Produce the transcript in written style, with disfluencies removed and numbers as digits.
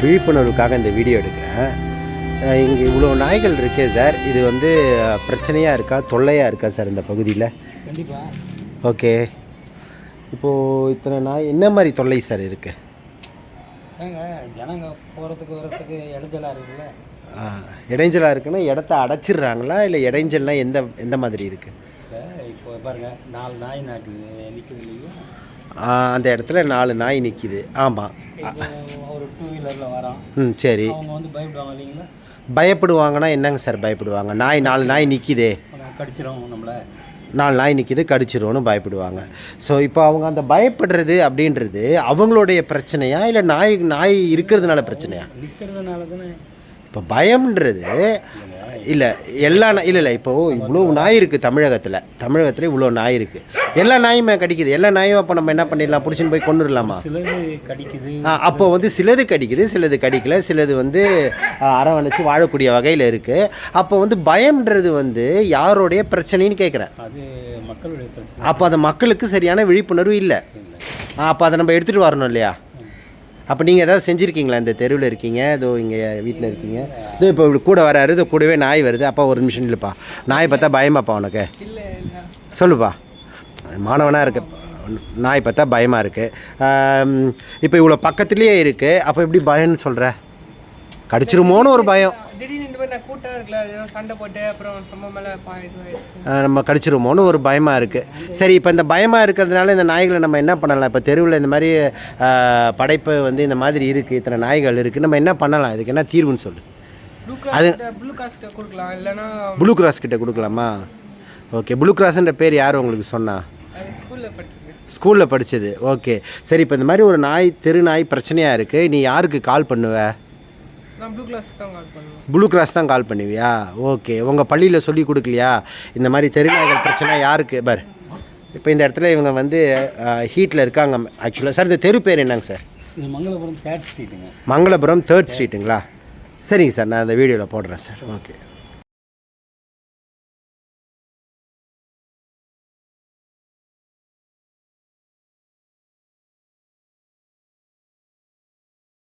விழிப்புணர்வுக்காக இந்த வீடியோ எடுக்கிறேன். இங்கே இவ்வளோ நாய்கள் இருக்கே சார், இது வந்து பிரச்சனையாக இருக்கா, தொல்லையாக இருக்கா சார் இந்த பகுதியில்? கண்டிப்பாக. ஓகே, இப்போது இத்தனை நாய் என்ன மாதிரி தொல்லை சார் இருக்குது? ஏங்க ஜனங்க போகிறதுக்கு வரத்துக்கு இடைஞ்சலாக இருக்குல்ல. இடைஞ்சலாக இருக்குன்னா இடத்த அடைச்சிடுறாங்களா, இல்லை இடைஞ்சல்னால் எந்த மாதிரி இருக்குது? இப்போ பாருங்கள், 4 நாய் நிற்குது இல்லைங்களா? அந்த இடத்துல 4 நாய் நிற்கிது. ஆமாம். ஒரு 2 வீலரில் வரோம். சரி. அவங்க வந்து பயப்படுவாங்க இல்லைங்களா? பயப்படுவாங்கன்னா என்னங்க சார் பயப்படுவாங்க? 4 நாய் நிற்கிதே, கடிச்சிடும் நம்மளை. 4 நாய் நிற்கிது, கடிச்சிருவோன்னு பயப்படுவாங்க. ஸோ இப்போ அவங்க அந்த பயப்படுறது அப்படின்றது அவங்களுடைய பிரச்சனையா, இல்லை நாய் இருக்கிறதுனால பிரச்சனையா? நிற்கிறதுனால தானே. இப்போ பயம்ன்றது இல்லை இல்லை இப்போது இவ்வளோ நாய் இருக்குது தமிழகத்தில் இவ்வளோ நாய் இருக்குது. எல்லா நாயுமே கடிக்குது. எல்லா நாயும் அப்போ நம்ம என்ன பண்ணிடலாம், பிடிச்சின்னு போய் கொண்டுடலாமா? சிலது கடிக்குது. அப்போ வந்து சிலது கடிக்குது, சிலது கடிக்கல, சிலது வந்து அரவணைச்சு வாழக்கூடிய வகையில் இருக்குது. அப்போ வந்து பயம்ன்றது வந்து யாருடைய பிரச்சனைன்னு கேட்குறேன். அது மக்களுடைய பிரச்சனை. அப்போ அது மக்களுக்கு சரியான விழிப்புணர்வு இல்லை. அப்போ அதை நம்ம எடுத்துகிட்டு வரணும் இல்லையா? அப்போ நீங்கள் ஏதாவது செஞ்சுருக்கீங்களா? இந்த தெருவில் இருக்கீங்க, இதோ இங்கே வீட்டில் இருக்கீங்க, இதோ இப்போ கூட வராரு, இதோ கூடவே நாய் வருது. அப்பா ஒரு நிமிஷம் இல்லைப்பா, நாய் பார்த்தா பயமாப்பா உனக்கு? சொல்லுப்பா, மாணவனாக இருக்க நாய் பார்த்தா பயமாக இருக்குது. இப்போ இவ்வளோ பக்கத்துலேயே இருக்குது, அப்போ எப்படி பயம்னு சொல்கிற? கடிச்சிருமோன்னு ஒரு பயம். நம்ம கடிச்சிருமோன்னு ஒரு பயமாக இருக்குது. சரி, இப்போ இந்த பயமாக இருக்கிறதுனால இந்த நாய்களை நம்ம என்ன பண்ணலாம்? இப்போ தெருவில் இந்த மாதிரி படைப்பு வந்து இந்த மாதிரி இருக்குது, இத்தனை நாய்கள் இருக்குது, நம்ம என்ன பண்ணலாம்? இதுக்கு என்ன தீர்வுன்னு சொல்லு. அது ப்ளூ கிராஸ் கிட்ட கொடுக்கலாமா? ஓகே, ப்ளூ கிராஸ்ன்ற பேர் யார் உங்களுக்கு சொன்னா? ஸ்கூலில் படித்தது. ஓகே, சரி. இப்போ இந்த மாதிரி ஒரு தெரு நாய் பிரச்சனையாக இருக்குது, நீ யாருக்கு கால் பண்ணுவ? ப்ளூ கிராஸ் தான் கால் பண்ணுவியா? ஓகே, உங்கள் பள்ளியில் சொல்லி கொடுக்கலையா இந்த மாதிரி தெருநாய்கள் பிரச்சனை யாருக்கு? பார், இப்போ இந்த இடத்துல இவங்க வந்து ஹீட்டில் இருக்காங்க. ஆக்சுவலாக சார் இந்த தெரு பேர் என்னங்க சார்? இது மங்களபுரம் 3rd ஸ்ட்ரீட்டுங்க. மங்களபுரம் 3rd ஸ்ட்ரீட்டுங்களா? சரிங்க சார், நான் இந்த வீடியோவில் போடுறேன் சார். ஓகே.